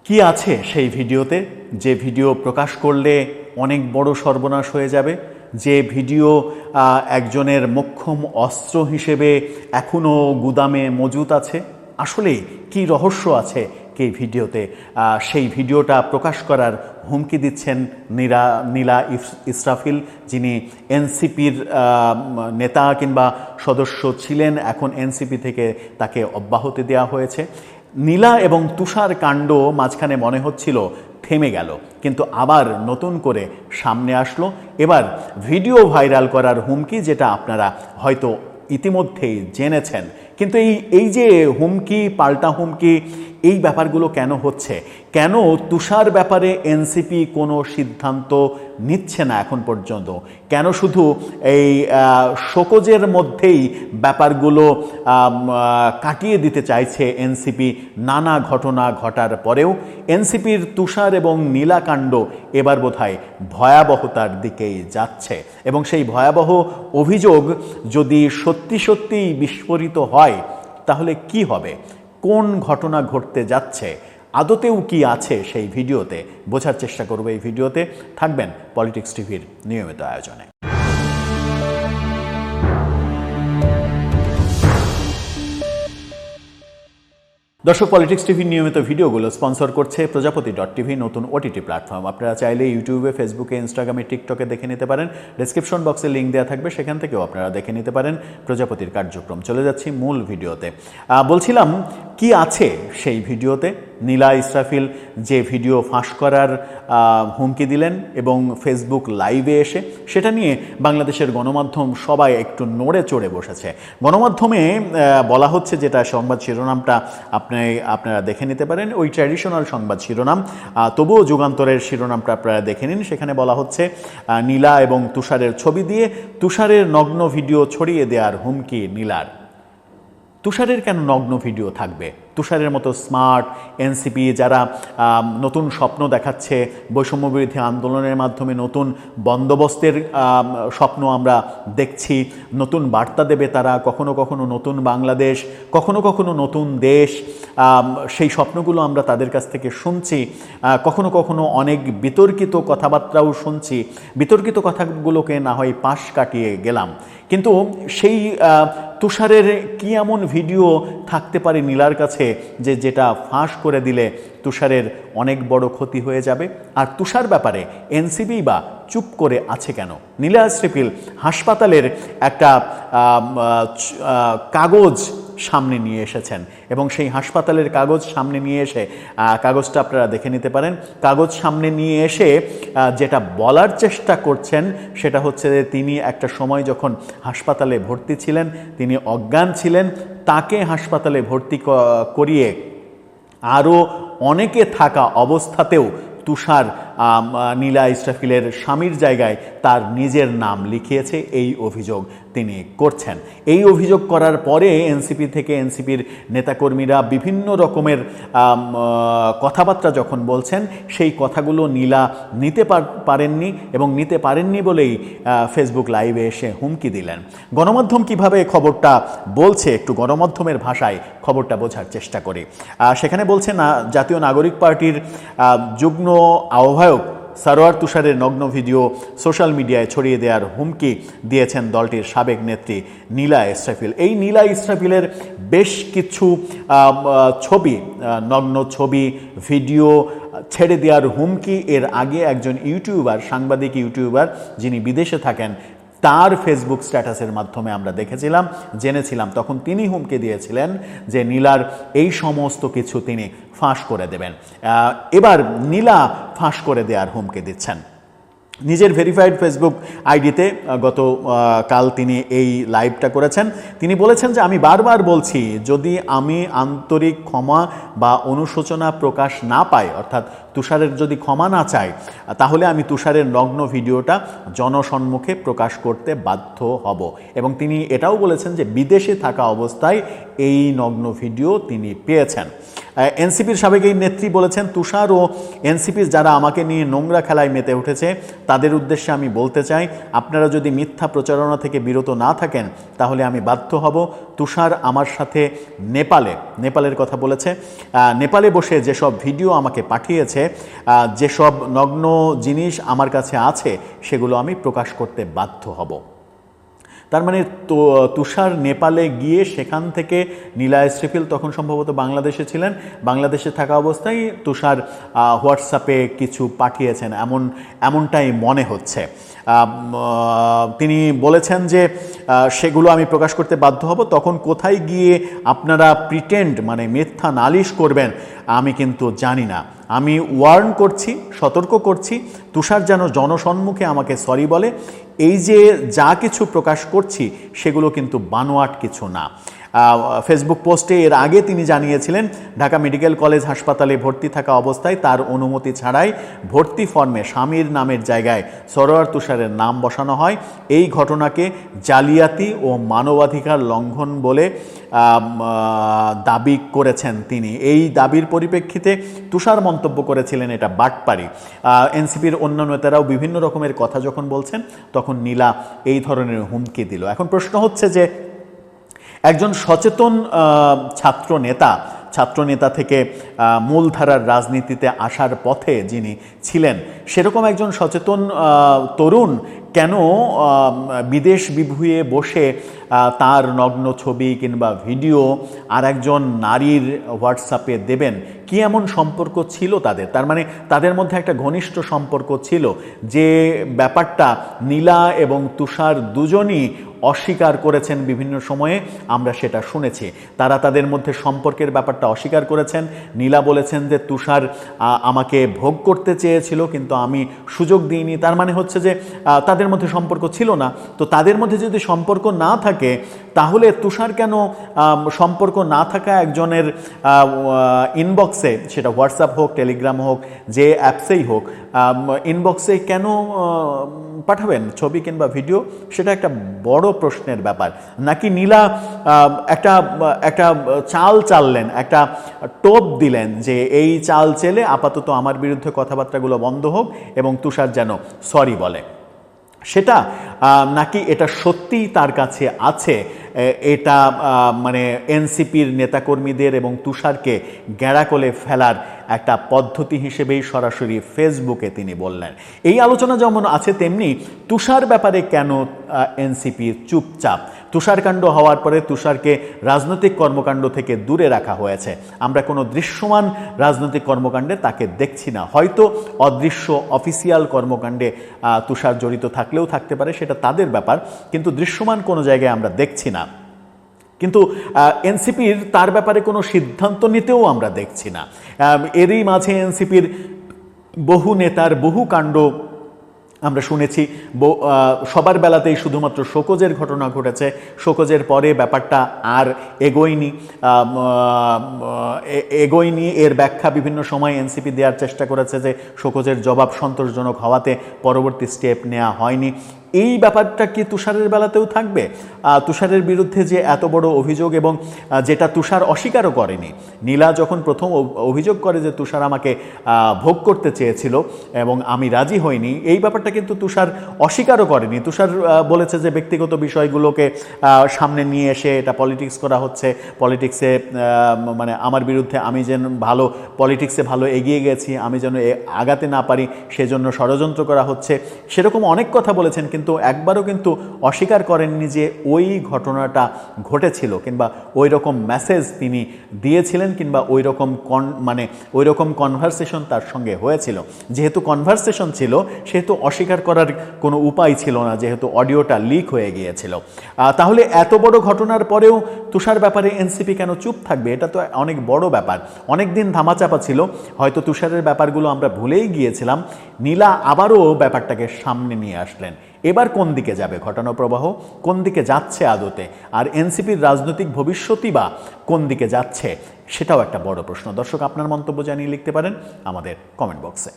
কি আছে সেই ভিডিওতে, যে ভিডিও প্রকাশ করলে অনেক বড় সর্বনাশ হয়ে যাবে, যে ভিডিও একজনের মোক্ষম অস্ত্র হিসেবে এখনও গুদামে মজুত আছে? আসলে কি রহস্য আছে এই ভিডিওতে? সেই ভিডিওটা প্রকাশ করার হুমকি দিচ্ছেন নীলা ইসরাফিল, যিনি এনসিপির নেতা কিংবা সদস্য ছিলেন, এখন এনসিপি থেকে তাকে অব্যাহতি দেওয়া হয়েছে। নীলা এবং তুষার কাণ্ড মাঝখানে মনে হচ্ছিল থেমে গেল, কিন্তু আবার নতুন করে সামনে আসলো। এবার ভিডিও ভাইরাল করার হুমকি, যেটা আপনারা হয়তো ইতিমধ্যেই জেনেছেন। কিন্তু এই যে হুমকি, পাল্টা হুমকি, এই ব্যাপারগুলো কেন হচ্ছে? কেন তুষার ব্যাপারে এনসিপি কোনো সিদ্ধান্ত নিচ্ছে না এখন পর্যন্ত? কেন শুধু এই শোকজের মধ্যেই ব্যাপারগুলো কাটিয়ে দিতে চাইছে এনসিপি নানা ঘটনা ঘটার পরেও? এনসিপির তুষার এবং নীলাকাণ্ড এবার বোধহয় ভয়াবহতার দিকেই যাচ্ছে, এবং সেই ভয়াবহ অভিযোগ যদি সত্যি সত্যিই বিস্ফোরিত হয় তাহলে কি হবে? কোন ঘটনা ঘটতে যাচ্ছে? আদতেও কি আছে সেই ভিডিওতে? বোঝার চেষ্টা করব এই ভিডিওতে। থাকবেন পলিটিক্স টিভির নিয়মিত আয়োজনে। দর্শক, পলিটিক্স টিভির নিয়মিত ভিডিওগুলো স্পন্সর করছে প্রজাপতি.টিভি, নতুন ওটিটি প্ল্যাটফর্ম। আপনারা চাইলে ইউটিউবে, ফেসবুকে, ইনস্টাগ্রামে, টিকটকে দেখে নিতে পারেন। ডেসক্রিপশন বক্সে লিঙ্ক দেওয়া থাকবে, সেখান থেকেও আপনারা দেখে নিতে পারেন প্রজাপতির কার্যক্রম। চলে যাচ্ছি মূল ভিডিওতে। বলছিলাম কি আছে সেই ভিডিওতে। নীলা ইসরাফিল যে ভিডিও ফাঁস করার হুমকি দিলেন এবং ফেসবুক লাইভে এসে, সেটা নিয়ে বাংলাদেশের গণমাধ্যম সবাই একটু নড়ে চড়ে বসেছে। গণমাধ্যমে বলা হচ্ছে, যেটা সংবাদ শিরোনামটা আপনারা দেখে নিতে পারেন, ওই ট্র্যাডিশনাল সংবাদ শিরোনাম, তবুও যুগান্তরের শিরোনামটা আপনারা দেখে নিন। সেখানে বলা হচ্ছে নীলা এবং তুষারের ছবি দিয়ে তুষারের নগ্ন ভিডিও ছড়িয়ে দেওয়ার হুমকি নীলার। তুষারের কেন নগ্ন ভিডিও থাকবে? তুষারের মতো স্মার্ট এনসিপি যারা নতুন স্বপ্ন দেখাচ্ছে, বৈষম্যবিরোধী আন্দোলনের মাধ্যমে নতুন বন্দোবস্তের স্বপ্ন আমরা দেখছি, নতুন বার্তা দেবে তারা, কখনো কখনো নতুন বাংলাদেশ, কখনো কখনো নতুন দেশ, সেই স্বপ্নগুলো আমরা তাদের কাছ থেকে শুনছি। কখনো কখনো অনেক বিতর্কিত কথাবার্তাও শুনছি। বিতর্কিত কথাগুলোকে না হয় পাশ কাটিয়ে গেলাম, কিন্তু সেই তুষারের কি এমন ভিডিও থাকতে পারে নীলার কাছে যেটা ফাঁস করে দিলে তুষারের অনেক বড় ক্ষতি হয়ে যাবে? আর তুষার ব্যাপারে এনসিপি বা চুপ করে আছে কেন? নীলা ইসরাফিল হাসপাতালের একটা কাগজ সামনে নিয়ে এসেছেন, এবং সেই হাসপাতালের কাগজ সামনে নিয়ে এসে, কাগজটা আপনারা দেখে নিতে পারেন, কাগজ সামনে নিয়ে এসে যেটা বলার চেষ্টা করছেন সেটা হচ্ছে যে তিনি একটা সময় যখন হাসপাতালে ভর্তি ছিলেন, তিনি অজ্ঞান ছিলেন, তাকে হাসপাতালে ভর্তি করিয়ে আরও অনেকে থাকা অবস্থাতেও তুষার নীলা ইসরাফিলের স্বামীর জায়গায় তার নিজের নাম লিখিয়েছে, এই অভিযোগ তিনি করছেন। এই অভিযোগ করার পরে এনসিপি থেকে, এনসিপির নেতাকর্মীরা বিভিন্ন রকমের কথাবার্তা যখন বলছেন, সেই কথাগুলো নীলা নিতে পারেননি, এবং নিতে পারেননি বলেই ফেসবুক লাইভে এসে হুমকি দিলেন। গণমাধ্যম কিভাবে খবরটা বলছে, একটু গণমাধ্যমের ভাষায় খবরটা বোঝার চেষ্টা করি। সেখানে বলছে না, জাতীয় নাগরিক পার্টির যুগ্ম আহ্বায়ক সারোয়ার তুষারের নগ্ন ভিডিও সোশ্যাল মিডিয়ায় ছড়িয়ে দেওয়ার হুমকি দিয়েছেন দলটির সাবেক নেত্রী নীলা ইসরাফিল। এই নীলা ইসরাফিলের বেশ কিছু ছবি, নগ্ন ছবি, ভিডিও ছেড়ে দেওয়ার হুমকি এর আগে একজন ইউটিউবার, সাংবাদিক ইউটিউবার, যিনি বিদেশে থাকেন, তার ফেসবুক স্ট্যাটাসের মাধ্যমে আমরা দেখেছিলাম, জেনেছিলাম। তখন তিনি হুমকি দিয়েছিলেন যে নীলার এই সমস্ত কিছু তিনি ফাঁস করে দেবেন। এবার নীলা ফাঁস করে দেওয়ার হুমকি দিচ্ছেন। নিজের ভেরিফাইড ফেসবুক আইডিতে কাল তিনি এই লাইভটা করেছেন। তিনি বলেছেন যে, আমি বারবার বলছি, যদি আমি আন্তরিক ক্ষমা বা অনুশোচনা প্রকাশ না পাই, অর্থাৎ তুষারের যদি ক্ষমা না চাই, তাহলে আমি তুষারের নগ্ন ভিডিওটা জনসম্মুখে প্রকাশ করতে বাধ্য হব। এবং তিনি এটাও বলেছেন যে বিদেশে থাকা অবস্থায় এই নগ্ন ভিডিও তিনি পেয়েছেন। এনসিপির সাবেক এই নেত্রী বলেছেন, তুষার ও এনসিপির যারা আমাকে নিয়ে নোংরা খেলায় মেতে উঠেছে তাদের উদ্দেশ্যে আমি বলতে চাই, আপনারা যদি মিথ্যা প্রচারণা থেকে বিরত না থাকেন তাহলে আমি বাধ্য হব। তুষার আমার সাথে নেপালের কথা বলেছে, নেপালে বসে যেসব ভিডিও আমাকে পাঠিয়েছে, যেসব নগ্ন জিনিস আমার কাছে আছে সেগুলো আমি প্রকাশ করতে বাধ্য হব। তার মানে তুষার নেপালে গিয়ে সেখান থেকে নীলা ইসরাফিল তখন সম্ভবত বাংলাদেশে ছিলেন, বাংলাদেশে থাকা অবস্থায় তুষার হোয়াটসঅ্যাপে কিছু পাঠিয়েছেন এমনটাই মনে হচ্ছে। তিনি বলেছেন যে সেগুলো আমি প্রকাশ করতে বাধ্য হব। তখন কোথায় গিয়ে আপনারা প্রিটেন্ড মানে মিথ্যা নালিশ করবেন আমি কিন্তু জানি না। আমি ওয়ার্ন করছি, সতর্ক করছি, তুষার যেন জনসম্মুখে আমাকে সরি বলে। এই যে যা কিছু প্রকাশ করছি সেগুলো কিন্তু বানোয়াট কিছু না। ফেসবুক পোস্টে এর আগে তিনি জানিয়েছিলেন, ঢাকা মেডিকেল কলেজ হাসপাতালে ভর্তি থাকা অবস্থায় তার অনুমতি ছাড়াই ভর্তি ফর্মে স্বামীর নামের জায়গায় সরোয়ার তুষারের নাম বসানো হয়। এই ঘটনাকে জালিয়াতি ও মানবাধিকার লঙ্ঘন বলে দাবি করেছেন তিনি। এই দাবির পরিপ্রেক্ষিতে তুষার মন্তব্য করেছিলেন এটা বাটপাড়ি। এনসিপির অন্য নেতারাও বিভিন্ন রকমের কথা যখন বলছেন তখন নীলা এই ধরনের হুমকি দিল। এখন প্রশ্ন হচ্ছে যে একজন সচেতন ছাত্রনেতা থেকে মূলধারার রাজনীতিতে আসার পথে যিনি ছিলেন, সেরকম একজন সচেতন তরুণ কেন বিদেশ বিভুঁইয়ে বসে তার নগ্ন ছবি কিংবা ভিডিও আর একজন নারীর হোয়াটসঅ্যাপে দেবেন? কি এমন সম্পর্ক ছিল তাদের? তার মানে তাদের মধ্যে একটা ঘনিষ্ঠ সম্পর্ক ছিল, যে ব্যাপারটা নীলা এবং তুষার দুজনই অস্বীকার করেছেন বিভিন্ন সময়ে, আমরা সেটা শুনেছি। তারা তাদের মধ্যে সম্পর্কের ব্যাপারটা অস্বীকার করেছেন। নীলা বলেছেন যে তুষার আমাকে ভোগ করতে চেয়েছিল কিন্তু আমি সুযোগ দিইনি। তার মানে হচ্ছে যে তাদের মধ্যে সম্পর্ক ছিল না। তো তাদের মধ্যে যদি সম্পর্ক না থাকে তাহলে তুষার কেন সম্পর্ক না থাকা একজনের ইনবক্সে, সেটা হোয়াটসঅ্যাপ হোক, টেলিগ্রাম হোক, যে অ্যাপসেই হোক, ইনবক্সে কেন পাঠাবেন ছবি কিংবা ভিডিও? সেটা একটা বড় প্রশ্নের ব্যাপার। নাকি নীলা একটা চাল চাললেন, একটা টোপ দিলেন যে এই চাল চেলে আপাতত আমার বিরুদ্ধে কথাবার্তাগুলো বন্ধ হোক এবং তুষার যেন সরি বলে? সেটা নাকি এটা সত্যিই তার কাছে আছে, এটা মানে এনসিপির নেতাকর্মীদের এবং তুষারকে গ্যাঁড়াকলে ফেলার একটা পদ্ধতি হিসেবেই সরাসরি ফেসবুকে তিনি বললেন? এই আলোচনা যেমন আছে তেমনি তুষার ব্যাপারে কেন এনসিপি চুপচাপ? তুষারকাণ্ড হওয়ার পরে তুষারকে রাজনৈতিক কর্মকাণ্ড থেকে দূরে রাখা হয়েছে। আমরা কোনো দৃশ্যমান রাজনৈতিক কর্মকাণ্ডে তাকে দেখছি না। হয়তো অদৃশ্য অফিসিয়াল কর্মকাণ্ডে তুষার জড়িত থাকলেও থাকতে পারে, সেটা তাদের ব্যাপার, কিন্তু দৃশ্যমান কোনো জায়গায় আমরা দেখছি না। কিন্তু এনসিপির তার ব্যাপারে কোনো সিদ্ধান্ত নিতেও আমরা দেখছি না। এরই মাঝে এনসিপির বহু নেতার বহু কাণ্ড আমরা শুনেছি। সবার বেলাতেই শুধুমাত্র শোকজের ঘটনা ঘটেছে, শোকজের পরে ব্যাপারটা আর এগোয়নি। এর ব্যাখ্যা বিভিন্ন সময় এনসিপি দেওয়ার চেষ্টা করেছে যে শোকজের জবাব সন্তোষজনক হওয়াতে পরবর্তী স্টেপ নেওয়া হয়নি। এই ব্যাপারটা কি তুষারের বেলাতেও থাকবে? তুষারের বিরুদ্ধে যে এত বড় অভিযোগ, এবং যেটা তুষার অস্বীকারও করেনি। নীলা যখন প্রথম অভিযোগ করে যে তুষার আমাকে ভোগ করতে চেয়েছিল এবং আমি রাজি হইনি, এই ব্যাপারটা কিন্তু তুষার অস্বীকারও করেনি। তুষার বলেছে যে ব্যক্তিগত বিষয়গুলোকে সামনে নিয়ে এসে এটা পলিটিক্স করা হচ্ছে, পলিটিক্সে মানে আমার বিরুদ্ধে আমি যেন পলিটিক্সে ভালো এগিয়ে গেছি, আমি যেন আগাতে না পারি সেজন্য ষড়যন্ত্র করা হচ্ছে, সেরকম অনেক কথা বলেছেন। কিন্তু একবারও কিন্তু অস্বীকার করেননি যে ওই ঘটনাটা ঘটেছিল কিংবা ওই রকম মেসেজ তিনি দিয়েছিলেন কিংবা ওই রকম কনভারসেশন তার সঙ্গে হয়েছিল। যেহেতু কনভারসেশন ছিল সেহেতু অস্বীকার করার কোনো উপায় ছিল না, যেহেতু অডিওটা লিক হয়ে গিয়েছিল। তাহলে এত বড় ঘটনার পরেও তুষার ব্যাপারে এনসিপি কেন চুপ থাকবে? এটা তো অনেক বড় ব্যাপার। অনেক দিন ধামাচাপা ছিল, হয়তো তুষারের ব্যাপারগুলো আমরা ভুলেই গিয়েছিলাম। নীলা আবারও ব্যাপারটাকে সামনে নিয়ে আসলেন। এবার কোন দিকে যাবে ঘটনা প্রবাহ, কোন দিকে যাচ্ছে আদতে, আর এনসিপির রাজনৈতিক ভবিষ্যৎই বা কোন দিকে যাচ্ছে, সেটাও একটা বড় প্রশ্ন। দর্শক, আপনার মন্তব্য জানিয়ে লিখতে পারেন আমাদের কমেন্ট বক্সে।